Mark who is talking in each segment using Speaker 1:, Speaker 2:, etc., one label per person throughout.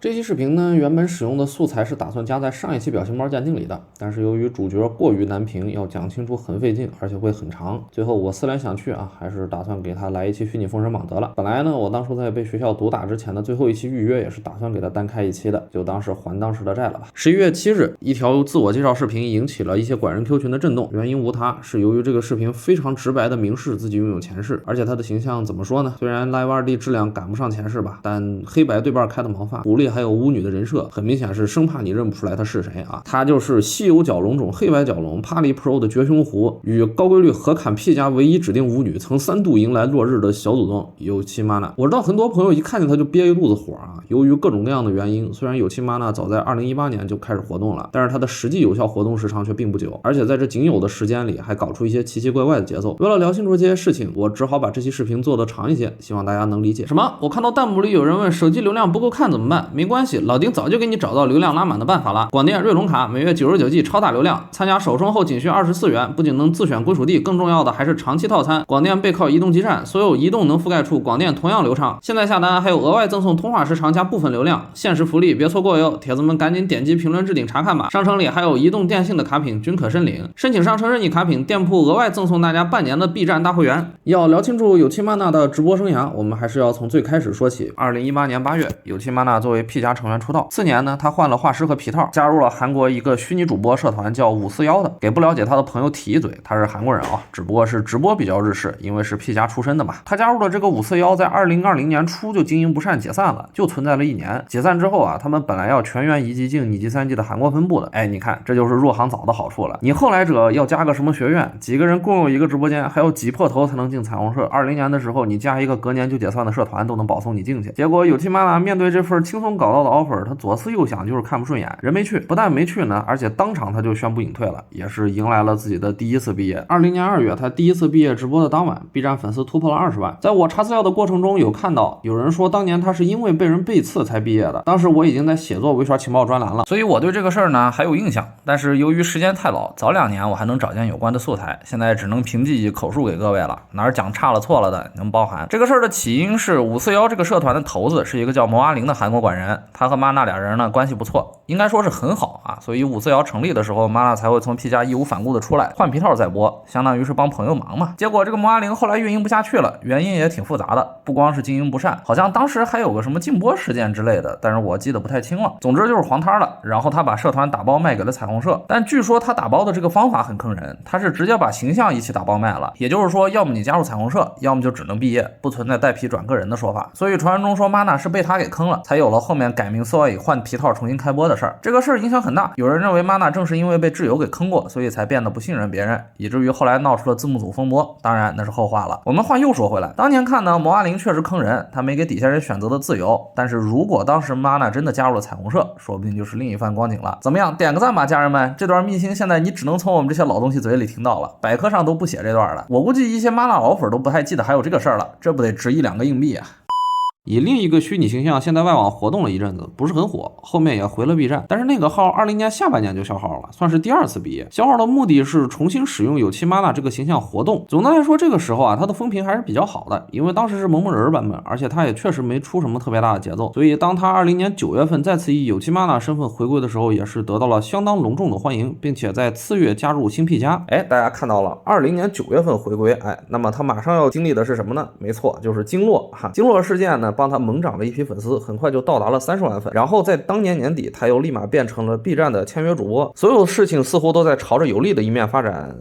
Speaker 1: 这期视频呢，原本使用的素材是打算加在上一期表情包鉴定里的，但是由于主角过于难评，要讲清楚很费劲，而且会很长。最后我思来想去啊，还是打算给他来一期虚拟封神榜得了。本来呢，我当初在被学校毒打之前的最后一期预约，也是打算给他单开一期的，就当是还当时的债了吧。11月7日，一条自我介绍视频引起了一些拐人 Q 群的震动，原因无他，是由于这个视频非常直白的明示自己拥有前世，而且他的形象怎么说呢？虽然 Live 2D 质量赶不上前世吧，但黑白对半开的毛发，狐狸还有巫女的人设，很明显是生怕你认不出来他是谁啊。他就是稀有角龙种黑白角龙帕里 Pro 的绝凶狐，与高规律合砍 P 加唯一指定巫女，曾3度迎来落日的小祖宗有七 mana。我知道很多朋友一看见他就憋一肚子火啊，由于各种各样的原因，虽然有七 mana 早在2018年就开始活动了，但是它的实际有效活动时长却并不久，而且在这仅有的时间里还搞出一些奇奇怪怪的节奏。为了聊清楚这些事情，我只好把这期视频做得长一些，希望大家能理解。什么？我看到弹幕里有人问手机流量不够看怎么办？没关系，老丁早就给你找到流量拉满的办法了。广电锐龙卡每月99G 超大流量，参加首充后仅需24元，不仅能自选归属地，更重要的还是长期套餐。广电背靠移动基站，所有移动能覆盖处广电同样流畅。现在下单还有额外赠送通话时长加部分流量，限时福利别错过哟！铁子们赶紧点击评论置顶查看吧。商城里还有移动电信的卡品均可申领，申请商城任意卡品，店铺额外赠送大家半年的 B 站大会员。要聊清楚有七 mana 的直播生涯，我们还是要从最开始说起。2018年8月，有七 mana 作为 P 加成员出道，4年呢，他换了画师和皮套，加入了韩国一个虚拟主播社团叫541的。给不了解他的朋友提一嘴，他是韩国人啊，只不过是直播比较日式，因为是 P 加出身的嘛。他加入了这个541，在2020年初就经营不善解散了，就存在了1年。解散之后啊，他们本来要全员移籍进拟级3季的韩国分部的。哎，你看，这就是入行早的好处了。你后来者要加个什么学院，几个人共用一个直播间，还要挤破头才能进彩虹社。20年的时候，你加一个隔年就解散的社团都能保送你进去。结果有 T-Mana 面对这份轻松搞到的 offer， 他左思右想就是看不顺眼，人没去，不但没去呢，而且当场他就宣布隐退了，也是迎来了自己的第一次毕业。20年2月，他第一次毕业直播的当晚 ，B 站粉丝突破了20万。在我查资料的过程中，有看到有人说当年他是因为被人背刺才毕业的，当时我已经在写作微刷情报专栏了，所以我对这个事儿呢还有印象。但是由于时间太老，早2年我还能找见有关的素材，现在只能凭记忆口述给各位了，哪儿讲差了错了的能包涵。这个事儿的起因是541这个社团的头子是一个叫牟阿玲的韩国管人，他和 Mana 俩人呢关系不错，应该说是很好啊，所以541成立的时候 Mana 才会从 P 加义无反顾的出来换皮套再播，相当于是帮朋友忙嘛。结果这个牟阿玲后来运营不下去了，原因也挺复杂的，不光是经营不善，好像当时还有个什么禁播事件之类的，但是我记得不太清了。总之就是黄摊了，然后他把社团打包卖给了彩虹社，但据说他打包的这个方法很坑人，他是直接把形象一起打包卖了，也就是说要么你加入彩虹社，要么就只能毕业，不存在带皮转个人的说法。所以传闻中说 Mana 是被他给坑了，才有了后面改名 Soy 换皮套重新开播的事儿。这个事儿影响很大，有人认为 Mana 正是因为被挚友给坑过，所以才变得不信任别人，以至于后来闹出了字幕组风波，当然那是后话了。我们话又说回来，当年看呢，牟阿玲确实坑人，他没给底下人选择的自由，但是如果当时 Mana 真的加入了彩虹社，说不定就是另一番光景了。怎么样，点个赞吧，家人们！这段秘辛现在你只能从我们这些老东西嘴里听到了，百科上都不写这段了。我估计一些 Mana 老粉都不太记得还有这个事儿了，这不得值1-2个硬币啊！以另一个虚拟形象现在外网活动了一阵子，不是很火，后面也回了 B 站，但是那个号20年下半年就消号了，算是第2次毕业。消号的目的是重新使用有七 mana 这个形象活动。总的来说，这个时候啊，他的风评还是比较好的，因为当时是萌萌人版本，而且他也确实没出什么特别大的节奏，所以当他20年9月份再次以有七 mana 身份回归的时候，也是得到了相当隆重的欢迎，并且在次月加入新 P 加。哎，大家看到了，20年9月份回归，哎，那么他马上要经历的是什么呢？没错，就是经络哈。经络事件呢，帮他猛涨了一批粉丝，很快就到达了30万粉。然后在当年年底，他又立马变成了 B 站的签约主播。所有事情似乎都在朝着有利的一面发展。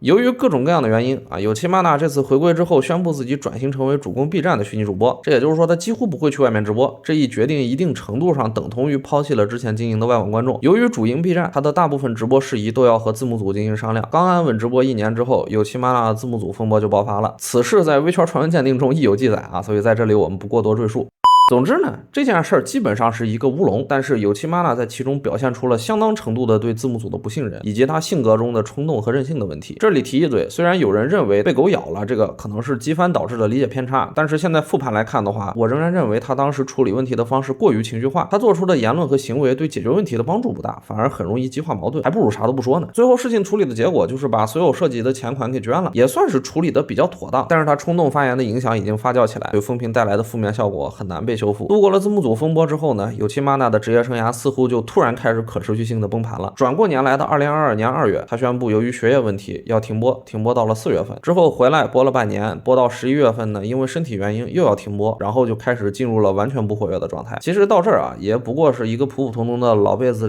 Speaker 1: 由于各种各样的原因啊，有七 mana 这次回归之后宣布自己转型成为主攻 B 站的虚拟主播，这也就是说他几乎不会去外面直播。这一决定一定程度上等同于抛弃了之前经营的外网观众。由于主营 B 站，他的大部分直播事宜都要和字幕组进行商量。刚安稳直播1年之后，有七 mana 的字幕组风波就爆发了。此事在微圈传闻鉴定中亦有记载啊，所以在这里我们不过多赘述。总之呢，这件事儿基本上是一个乌龙，但是有七 mana 在其中表现出了相当程度的对字幕组的不信任，以及他性格中的冲动和任性的问题。这里提一嘴，虽然有人认为被狗咬了，这个可能是机翻导致的理解偏差，但是现在复盘来看的话，我仍然认为他当时处理问题的方式过于情绪化，他做出的言论和行为对解决问题的帮助不大，反而很容易激化矛盾，还不如啥都不说呢。最后事情处理的结果就是把所有涉及的钱款给捐了，也算是处理的比较妥当，但是他冲动发言的影响已经发酵起来，对风评带来的负面效果很难被修复。度过了字幕组风波之后呢，有期妈娜的职业生涯似乎就突然开始可持续性的崩盘了。转过年来的2022年2月，他宣布由于学业问题要停播，停播到了4月份，之后回来播了半年，播到11月份呢，因为身体原因又要停播，然后就开始进入了完全不活跃的状态。其实到这儿啊，也不过是一个普普通通的老辈子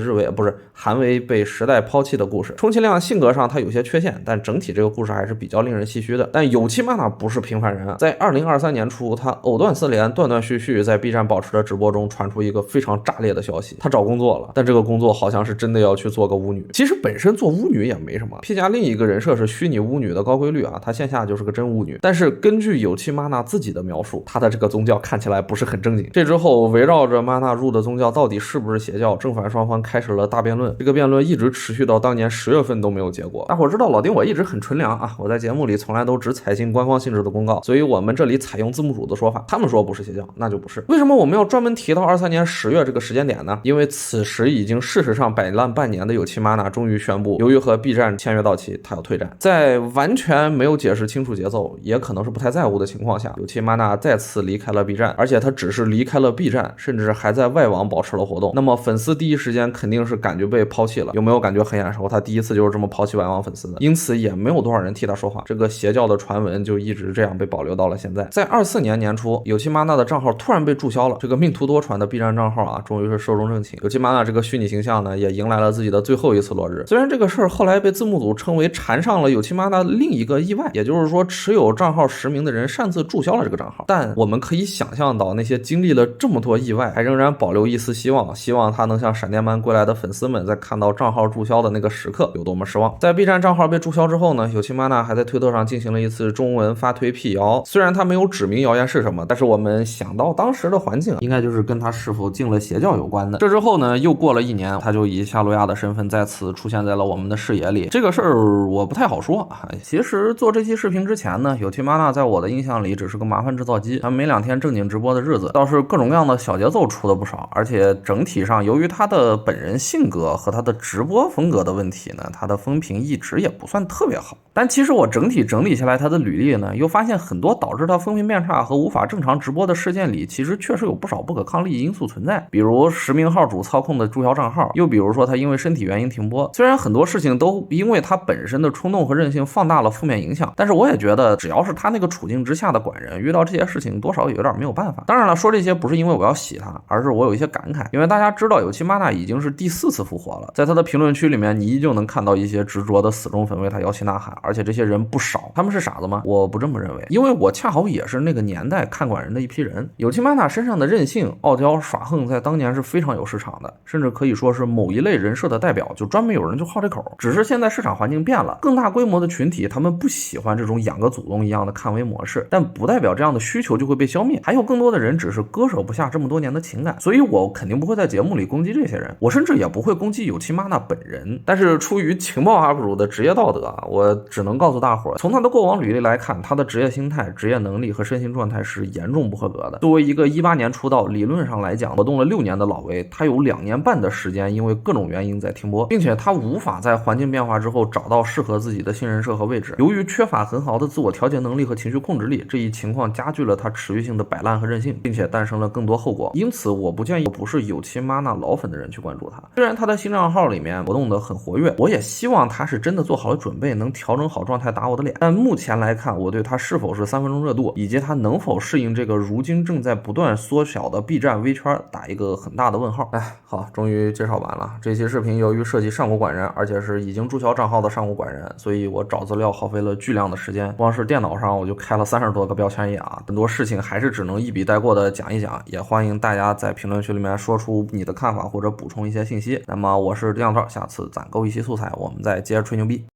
Speaker 1: 韩维被时代抛弃的故事。充其量性格上他有些缺陷，但整体这个故事还是比较令人唏嘘的。但有期妈娜不是平凡人啊，在2023年初，他藕断丝连、断断续续在 B 站保持的直播中传出一个非常炸裂的消息，他找工作了，但这个工作好像是真的要去做个巫女。其实本身做巫女也没什么，P 加另一个人设是虚拟巫女的高规律啊，她线下就是个真巫女。但是根据有期妈娜自己的描述，她的这个宗教看起来不是很正经。这之后围绕着妈娜入的宗教到底是不是邪教，正反双方开始了大辩论，这个辩论一直持续到当年10月份都没有结果。大伙知道老丁我一直很纯良啊，我在节目里从来都只采信官方性质的公告，所以我们这里采用字幕组的说法，他们说不是邪教，那就不是。为什么我们要专门提到23年10月这个时间点呢？因为此时已经事实上摆烂半年的有期妈娜终于宣布，由于和 B 站签约到期，他要退战。在完全没有解释清楚节奏，也可能是不太在乎的情况下，有期妈娜再次离开了 B 站，而且他只是离开了 B 站，甚至还在外网保持了活动。那么粉丝第一时间肯定是感觉被抛弃了，有没有感觉很眼熟？他第一次就是这么抛弃外网粉丝的，因此也没有多少人替他说话。这个邪教的传闻就一直这样被保留到了现在。在24年年初，有期妈娜的账号突然被注销了，这个命途多舛的 B 站账号啊，终于是寿终正寝。有期妈娜这个虚拟形象呢，也迎来了自己的最后一次落日。虽然这个事儿后来被字幕组称为缠上了有期妈娜另一个意外，也就是说持有账号实名的人擅自注销了这个账号，但我们可以想象到那些经历了这么多意外还仍然保留一丝希望，希望他能像闪电般归来的粉丝们在看到账号注销的那个时刻有多么失望。在 B 站账号被注销之后呢，有期妈娜还在推特上进行了一次中文发推辟谣，虽然他没有指明谣言是什么，但是我们想到当时的环境应该就是跟他是否进了邪教有关的。这之后呢，又过了1年，他就以夏洛亚的身份再次出现在了我们的视野里。这个事儿我不太好说啊。其实做这期视频之前呢，有期妈娜在我的印象里只是个麻烦制造机，他没2天正经直播的日子倒是各种各样的小节奏出的不少，而且整体上由于他的本人性格和他的直播风格的问题呢，他的风评一直也不算特别好。但其实我整体整理下来他的履历呢，又发现很多导致他风评变差和无法正常直播的事件里，其实确实有不少不可抗力因素存在，比如实名号主操控的注销账号，又比如说他因为身体原因停播。虽然很多事情都因为他本身的冲动和任性放大了负面影响，但是我也觉得只要是他那个处境之下的管人，遇到这些事情多少也有点没有办法。当然了，说这些不是因为我要洗他，而是我有一些感慨，因为大家知道有期妈娜已经是第4次复活了，在他的评论区里面你依旧能看到一些执着的死忠粉为他摇旗呐喊，而且这些人不少。他们是傻子吗？我不这么认为，因为我恰好也是那个年代看管人的一批人。有期妈娜身上的任性、傲娇、耍横在当年是非常有市场的，甚至可以说是某一类人设的代表，就专门有人就好这口。只是现在市场环境变了，更大规模的群体他们不喜欢这种养个祖宗一样的看微模式，但不代表这样的需求就会被消灭，还有更多的人只是割舍不下这么多年的情感。所以我肯定不会在节目里攻击这些人，我甚至也不会攻击有期妈娜本人。但是出于情报UP主的职业道德啊，我只能告诉大伙，从他的过往履历来看，他的职业心态、职业能力和身心状态是严重不合格的。作为一个18年出道，理论上来讲活动了6年的老维，他有2年半的时间因为各种原因在停播，并且他无法在环境变化之后找到适合自己的新人设和位置。由于缺乏很好的自我调节能力和情绪控制力，这一情况加剧了他持续性的摆烂和任性，并且诞生了更多后果。因此我不建议不是有期妈娜老粉的人去关注他。虽然他的新账号里面活动的很活跃，我也希望他是真的做好了准备，能调整好状态打我的脸，但目前来看，我对他是否是3分钟热度，以及他能否适应这个如今正在不断缩小的 B 站微圈打一个很大的问号。好，终于介绍完了。这期视频由于涉及上古管人，而且是已经注销账号的上古管人，所以我找资料耗费了巨量的时间，光是电脑上我就开了30多个标签页啊，很多事情还是只能一笔带过的讲一讲，也欢迎大家在评论区里面说出你的看法或者补充一些信息。那么我是亮照，下次攒够一期素材，我们再接着吹牛逼。